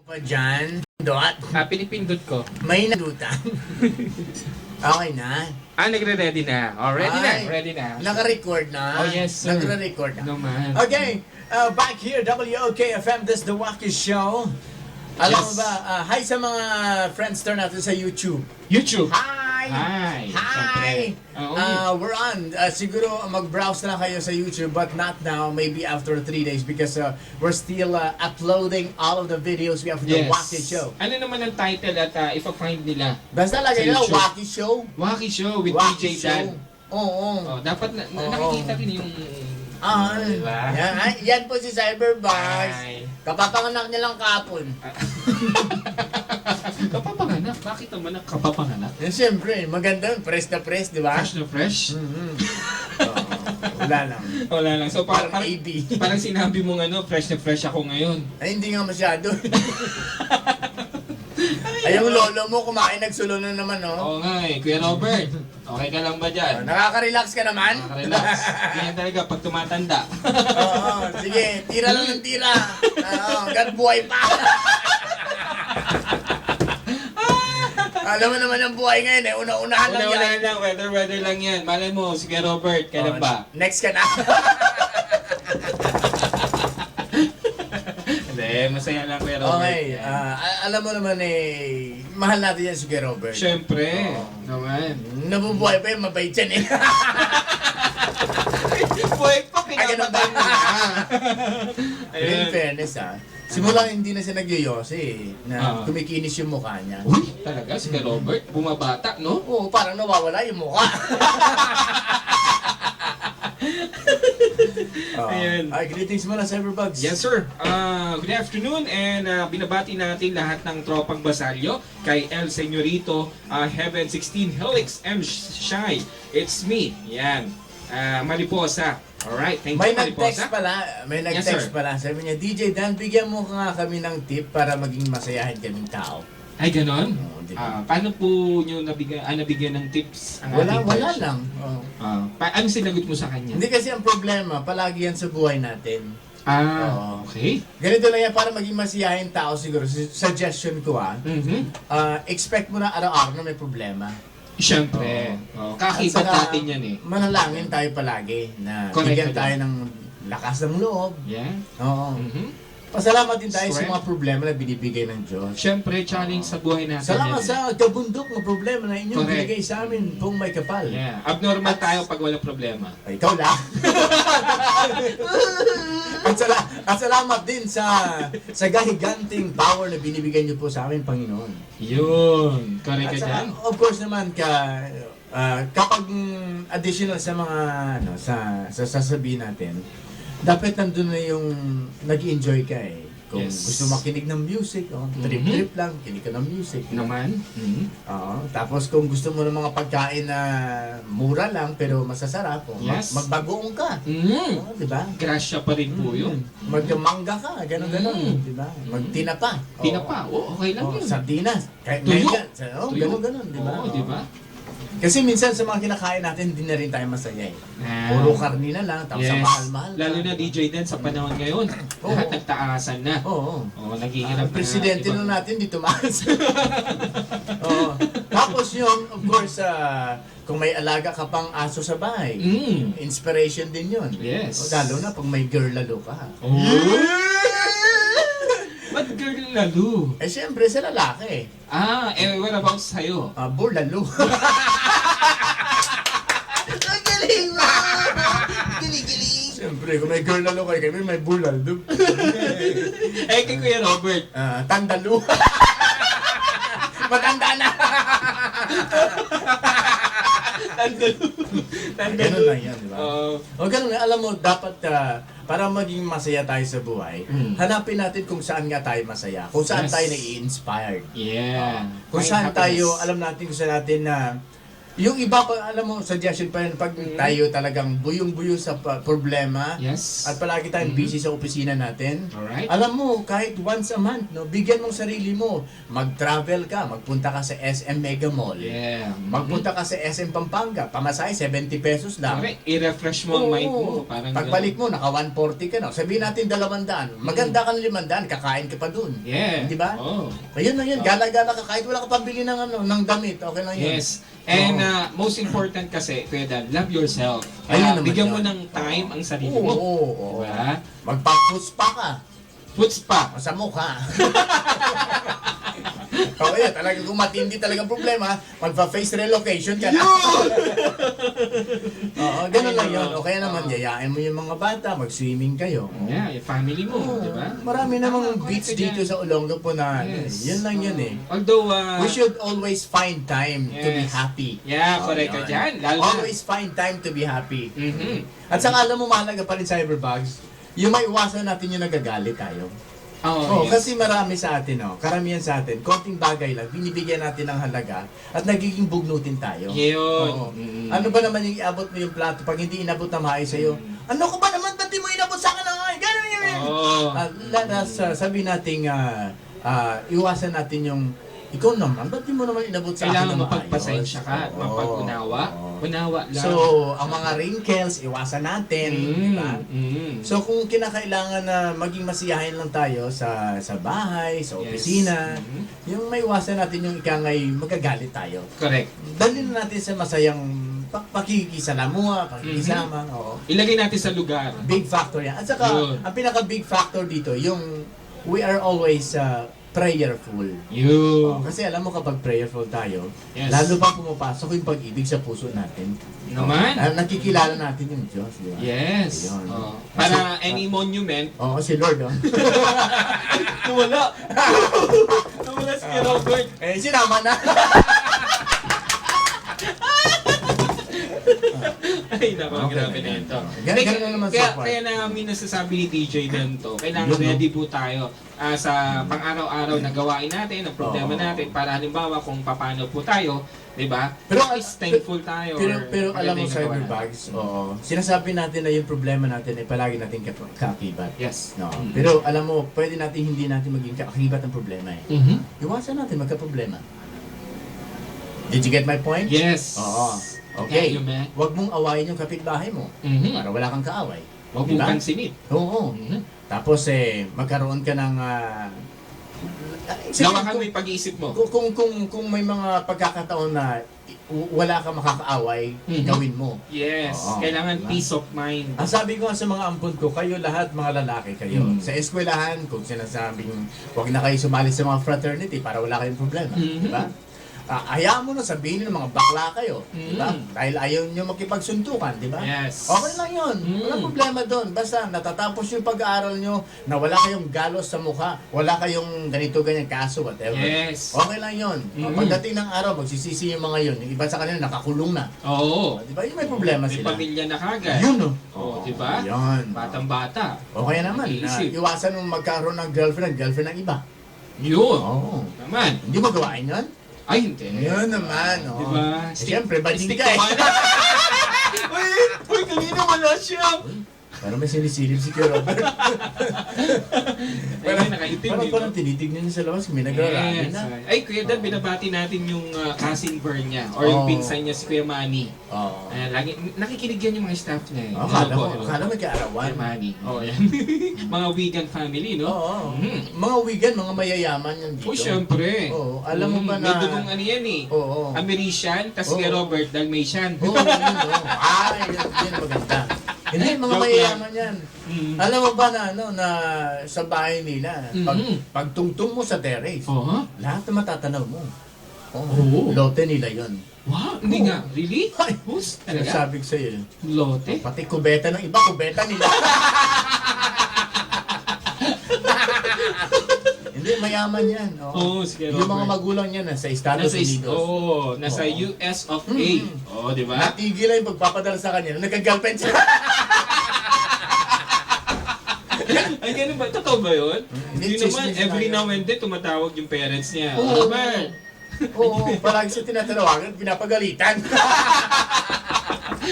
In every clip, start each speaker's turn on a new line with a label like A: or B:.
A: Pa dyan, Dot.
B: Pinipindot ko.
A: May nadutan. Okay na.
B: Nagre-ready na. Ready na. Ready na.
A: Naka-record na.
B: Oh, yes, sir.
A: Nagre-record na.
B: Naman.
A: Okay, back here, WOKFM, this is The Wacky Show. Alam mo
B: Yes.
A: ba, hi sa mga friendster natin sa YouTube.
B: YouTube.
A: Hi!
B: Hi!
A: Hi!
B: Siyempre. Oo.
A: We're on. Siguro mag-browse na kayo sa YouTube, but not now, maybe after 3 days because we're still uploading all of the videos we have for The Wacky Show.
B: Ano naman ang title at ipa-find nila?
A: Basta lagay
B: Sa
A: nila,
B: YouTube.
A: Wacky Show.
B: Wacky Show with
A: Wacky
B: DJ
A: Show.
B: Dan.
A: Oo.
B: Dapat nakikita rin yung... Diba?
A: Yan po si Cyberbox.
B: Hi.
A: Kapapanganak niya lang kapon.
B: Kapapanganak? Bakit naman ang kapapanganak?
A: Siyempre, maganda, fresh na fresh, di ba?
B: Fresh na fresh?
A: Wala lang.
B: Wala lang. So
A: Parang AB.
B: parang sinabi mong fresh na fresh ako ngayon.
A: Ay, hindi nga masyado. Ay, yung lolo mo kumain, nagsulo na naman, no?
B: Oo nga Kuya Robert. Okay ka lang ba dyan?
A: Nakaka-relax ka naman?
B: Relax. Ganyan talaga pag tumatanda.
A: Oo, sige, tira lang ng tira. God buhay pa. Alam mo naman ang buhay ngayon, una-unahan lang yan.
B: Una-una lang, weather lang yan. Malay mo, si Kuya Robert, kailan ba?
A: Next ka na.
B: Hindi, masaya lang Kuya Robert.
A: Okay, alam mo naman mahal natin yan si Kuya Robert.
B: Siyempre, naman.
A: Nabubuhay pa yun, mabait yan eh.
B: Buhay pa, pinapatay mo na.
A: In fairness simula hindi na siya nagyoyosi na kumikinis yung mukha niya.
B: Uy, talaga, si Kuya Robert, bumabata, no?
A: Oo, parang nawawala yung mukha.
B: Ayan.
A: Greetings muna, Cyberbugs.
B: Yes, sir. Good afternoon and binabati natin lahat ng tropang basalyo kay El Señorito, Heaven 16, Helix M. Shy. It's me. Yan. Mariposa. Alright, thank
A: May
B: you,
A: nag-text
B: Mariposa.
A: pala,
B: Yes, sir.
A: Sabi niya, DJ Dan, bigyan mo nga kami ng tip para maging masayahin kaming tao.
B: Ay, ganon?
A: Oo, di ba?
B: Paano po nyo nabigyan ng tips ang ating
A: Wala
B: coach?
A: lang. Oo.
B: Ano sinagot mo sa kanya?
A: Hindi kasi ang problema, palagi yan sa buhay natin. Oo.
B: Okay.
A: Ganito lang yan, para maging masiyahin tao siguro. Suggestion ko expect mo na araw-araw na may problema.
B: Siyempre. Kakita
A: At saka,
B: natin yan eh.
A: Manalangin tayo palagi na
B: Correct
A: bigyan
B: ka
A: tayo ng lakas ng loob.
B: Yeah.
A: Oo.
B: Mhm.
A: Pasalamat din tayo sa
B: Strength.
A: mga problema na binibigay ng Diyos.
B: Siyempre, challenge sa buhay natin.
A: Salamat
B: yan.
A: sa kabundok na problema na inyong
B: Correct.
A: binigay sa amin kung may kapal.
B: Yeah. Abnormal tayo pag walang problema.
A: Ay, ikaw lang. at salamat din sa gahiganting power na binibigay niyo po sa amin, Panginoon.
B: Yun. Correct
A: At
B: ka
A: saka,
B: dyan?
A: of course naman, kapag additional sa mga sa sasabihin natin, dapat nandun na yung nag-enjoy ka eh. Kung
B: Yes.
A: gusto makinig ng music, trip-trip lang, kinig ka ng music.
B: Naman? Mhm.
A: Oo. Tapos kung gusto mo ng mga pagkain na mura lang pero masasarap,
B: Yes.
A: magbagoong ka.
B: Mm.
A: Oo, di ba?
B: Grasya pa rin po yun.
A: Magmangga ka, gano'n, di ba? Magtinapa. Oo.
B: Tinapa. Okay lang
A: Oo,
B: yun.
A: sardinas. Kahit
B: Tuyo.
A: ngayon,
B: Tuyo.
A: gano'n, di ba?
B: Oo, di ba?
A: Kasi minsan sa mga kinakain natin, hindi na rin tayo masaya eh.
B: Ah.
A: Puro karni na lang, tapos ang mahal-mahal.
B: Lalo na DJ Dan sa panahon ngayon.
A: Oo.
B: Lahat nagtaasan na.
A: Oo.
B: Naghihirap
A: Ang presidente
B: na.
A: na natin, di tumaas. Oo. Tapos yun, of course, kung may alaga ka pang aso sa bahay, inspiration din yun.
B: Yes.
A: Lalo na pag may girl lalo ka.
B: Oh. Ba't girl lalo?
A: Siyempre sa lalaki.
B: What about sa'yo?
A: Bull lalo. Ang galing mo! Giling-giling! Siyempre, kung may girl lalo kayo, kami may bull lalo.
B: Kay Kuya Robert.
A: Tandalo. Matanda na. Ganun lang yan, di ba? O ganun nga, alam mo, dapat para maging masaya tayo sa buhay, hanapin natin kung saan nga tayo masaya, kung saan
B: Yes.
A: tayo nai-inspired.
B: Yeah.
A: Kung
B: Find
A: saan
B: happiness.
A: tayo, alam natin kung saan natin na Yung iba pa, alam mo, suggestion pa yun, pag tayo talagang buyong-buyo sa problema,
B: Yes.
A: at palagi tayong busy sa opisina natin,
B: Alright.
A: alam mo, kahit once a month, no, bigyan mong sarili mo, mag-travel ka, magpunta ka sa SM Mega Mall,
B: Yeah.
A: magpunta ka sa SM Pampanga, pamasahe, 70 pesos lang.
B: Correct. I-refresh mo ang mind mo. Parang
A: Pagbalik mo, naka 140 ka na. Sabihin natin 200. Maganda ka ng 500, kakain ka pa dun.
B: Yeah.
A: Di ba?
B: Oh.
A: Ayun na yun, gala-gala ka kahit wala ka pambili ng ng damit, okay lang yun.
B: Yes. And most important kasi, Kuya Dan, love yourself.
A: Ayun naman
B: Bigyan mo
A: yun.
B: ng time ang sarili
A: Oo,
B: mo.
A: oo, oo.
B: Diba?
A: Magpa-push pa ka.
B: Puts pa.
A: Sa mukha. O kaya talaga kung matindi talagang problema, magpa-face relocation ka na. Oo, ganun lang yun. O kaya naman, yayain mo yung mga bata, mag-swimming kayo.
B: Yeah, yung family mo,
A: Oo.
B: di ba?
A: Marami namang
B: Correct
A: beach
B: ka
A: dito
B: dyan.
A: sa Olongapo na
B: Yes.
A: yun lang yun eh.
B: Although,
A: We should always find time to be
B: Yes.
A: happy.
B: Yeah,
A: Oh,
B: correct ka
A: yun.
B: dyan. Lalo na.
A: Always find time to be happy.
B: Mhm.
A: At saka alam mo, mahalaga pa rin cyberbugs, yung may iwasan natin yung nagagalit tayo.
B: Oh, yes.
A: Kasi marami sa atin, karamihan sa atin, konting bagay lang, binibigyan natin ng halaga at nagiging bugnutin tayo.
B: Yun.
A: Oo.
B: Mm.
A: Ano ba naman yung iabot mo yung plato pag hindi inabot na maayos sa'yo? Ano ko ba naman, ba't di mo inabot sa akin ng ay? Ganun yun.
B: Oh.
A: Sabi natin, iwasan natin yung, ikaw naman, ba't di mo naman inabot sa akin
B: Kailangan
A: ng maayos?
B: mapagpasensya ka at
A: Oo.
B: mapag-unawa.
A: Oo.
B: Unawa lang.
A: So, ang mga wrinkles, iwasan natin. di ba? So, kung kinakailangan na maging masiyahin lang tayo sa bahay, sa
B: Yes.
A: opisina,
B: Mhm.
A: yung may iwasan natin yung ikangay magagalit tayo.
B: Correct.
A: Dalhin na natin sa masayang pakikisalamuha, pakikisama. Oo.
B: Ilagay natin sa lugar.
A: Big factor yan. At saka,
B: Yun.
A: ang pinaka-big factor dito, yung we are always prayerful.
B: Yun.
A: Kasi alam mo kapag prayerful tayo,
B: Yes.
A: lalo pa pumapasok yung pag-ibig sa puso natin.
B: Naman.
A: Nakikilala natin yung Diyos, di ba?
B: Yes.
A: Ayun.
B: Oh. Para any monument,
A: Oo, si Lord, oh.
B: nawala. Nawala si Robert.
A: Eh, sinama na.
B: Ay, nako,
A: Okay,
B: grabe na
A: ganyan.
B: ito.
A: Ganyan na naman so far.
B: Kaya namin nasasabi ni DJ Dento, kailangan
A: Yun, no?
B: ready po tayo sa pang-araw-araw na gawain natin, ang problema
A: Oo.
B: natin, para halimbawa kung paano po tayo, di ba?
A: Pero,
B: At least thankful tayo.
A: Pero
B: or
A: alam mo,
B: maganda yung nagawa
A: cyberbugs, oo. Sinasabi natin na yung problema natin ay palagi natin kaakibat.
B: natin. Yes.
A: No.
B: Mm.
A: Pero alam mo, pwede natin hindi natin maging kaakibat ng problema eh.
B: Mhm.
A: Iwasan natin magka-problema. Did you get my point?
B: Yes.
A: Oo. Okay.
B: Thank you, man.
A: Huwag mong awayin yung kapitbahay mo
B: Mhm.
A: para wala kang kaaway.
B: Huwag mong
A: Diba?
B: pansinin.
A: Oo.
B: Mhm.
A: Tapos magkaroon ka ng
B: Lawakan mo yung pag-iisip mo.
A: kung may mga pagkakataon na wala kang makakaaway,
B: Mhm.
A: gawin mo.
B: Yes.
A: Oo.
B: Kailangan
A: Diba?
B: peace of mind.
A: Ang sabi ko nga sa mga ampun ko, kayo lahat mga lalaki kayo.
B: Mhm.
A: Sa eskwelahan, kung sinasabing huwag na kayo sumali sa mga fraternity para wala kayong problema.
B: Mhm.
A: Di ba? Hayaan mo na sabihin ng mga bakla kayo. Di ba?
B: Mhm.
A: Dahil ayaw nyo makipagsuntukan, di ba?
B: Yes.
A: Okay lang yun. Walang
B: Mhm.
A: problema doon. Basta natatapos yung pag-aaral nyo na wala kayong galos sa mukha, wala kayong ganito, ganyan, kaso, whatever.
B: Yes.
A: Okay lang yun.
B: Mhm.
A: Pagdating ng araw, magsisisi yung mga yun. Yung iba sa kanila nakakulong na.
B: Oo.
A: Di ba? Yung may problema
B: May
A: sila.
B: pamilya na kagad.
A: Yun,
B: Oo, di ba?
A: Yan.
B: Batang-bata.
A: O kaya naman,
B: Iisip.
A: iwasan mong magkaroon ng girlfriend ng iba.
B: Yun.
A: Oo.
B: Naman.
A: Hindi mo gawain yun?
B: Ay, hindi.
A: Yun naman,
B: Di
A: oo.
B: ba?
A: Siyempre, bading
B: Stick
A: ka
B: to
A: eh.
B: one. Uy, kanina wala siya.
A: Parang may sinisilip si Kuya Robert.
B: Ay, may nakaitim dito.
A: Parang tinitignan niya sa labas, may nagrarally
B: Yes.
A: na.
B: Ay, Kuya Dan, binabati natin yung cousin Vern niya or yung
A: Oo.
B: pinsan niya si Kuya Manny.
A: Oo.
B: Lagi, nakikinig yan yung mga staff niya.
A: Akala may kaarawan.
B: Kuya Manny. Oo, yan. Mga vegan family, no?
A: Oo.
B: Mhm.
A: Mga weekend, mga mayayaman yan dito.
B: Oh, syempre.
A: Oo. Alam mo ba
B: May
A: na...
B: dugong ano yan eh.
A: Oo.
B: American, tas
A: Oo.
B: si Robert Dalmatian.
A: Oo, yun, oo. Ay, yun maganda. Hindi, mga
B: Joke
A: mayayaman yan.
B: Mm.
A: Alam mo ba na, na sa bahay nila, pag tungtong mo sa terrace,
B: Oh,
A: lahat na matatanaw mo.
B: Oo.
A: Lote nila yun.
B: wow, hindi
A: Oo.
B: nga. Really?
A: Ay,
B: Who's talaga?
A: sinasabi ko sa'yo.
B: Lote?
A: Pati kubeta ng iba, kubeta nila. Hindi, mayaman yan.
B: Oo, sige,
A: Yung mga
B: Robert.
A: magulang niya nasa Estados Unidos.
B: Nasa
A: Oo.
B: US of A.
A: Mm.
B: Oh, di ba?
A: Natigil lang yung pagpapadala sa kanya. Nagka-girlfriend siya.
B: Ay, ganun ba? Totoo ba yun?
A: Hindi,
B: Hindi naman,
A: chismis na
B: every
A: yun.
B: now and then, tumatawag yung parents niya.
A: Oo.
B: Robert,
A: Oo, palagi siya tinatawagan, pinapagalitan.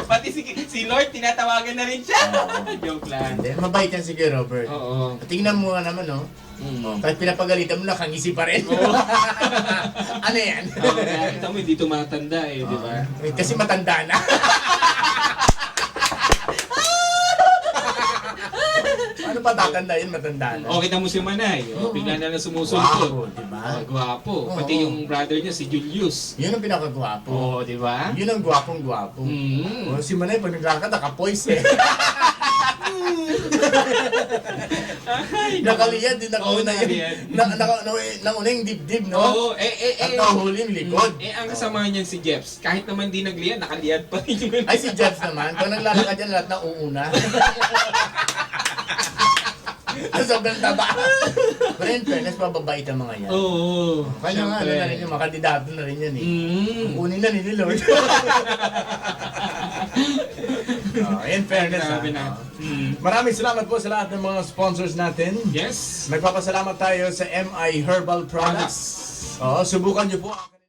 B: Pati si Lord, tinatawagan na rin siya. Joke lang.
A: Hindi, mabait yan si Kuya Robert.
B: Oo.
A: Tingnan mo nga naman, no?
B: Mm.
A: Kahit pinapagalitan mo, nakangisi pa rin.
B: Oo.
A: Ano yan?
B: Nakita mo, hindi tumatanda eh, di ba?
A: Kasi matanda na. Ano pa tatanda yun, matanda na.
B: O, kita mo si Manay. O, bigla na lang
A: Gwapo,
B: sumusulpot.
A: diba?
B: Gwapo.
A: Oo.
B: Pati yung brother niya, si Julius.
A: Yun ang pinakagwapo.
B: Oo, di ba?
A: Yun ang gwapong-gwapo.
B: Mm.
A: Si Manay, pag naglakad, nakapoise eh.
B: Ay,
A: Nakaliyad din,
B: Oo,
A: nakauna
B: nakaliyad.
A: nauna yung dibdib, no?
B: Oo,
A: At nahuli yung likod.
B: ang kasama niyan si Jeps, kahit naman di nagliyad, nakaliyad pa rin yung
A: Ay, si Jeff naman, kung naglalakad yan, lahat na uuna. Sobrang taba. Pero in fairness, mababait ang mga yan.
B: Oo.
A: Kaya nga, ano
B: syempre.
A: na rin yung mga kandidato na rin yan eh.
B: Mm.
A: Kunin na ni Lord. In fairness,
B: Sabi na.
A: Maraming salamat po sa lahat ng mga sponsors natin.
B: Yes.
A: Nagpapasalamat tayo sa MI Herbal Products. Oo, subukan niyo po ang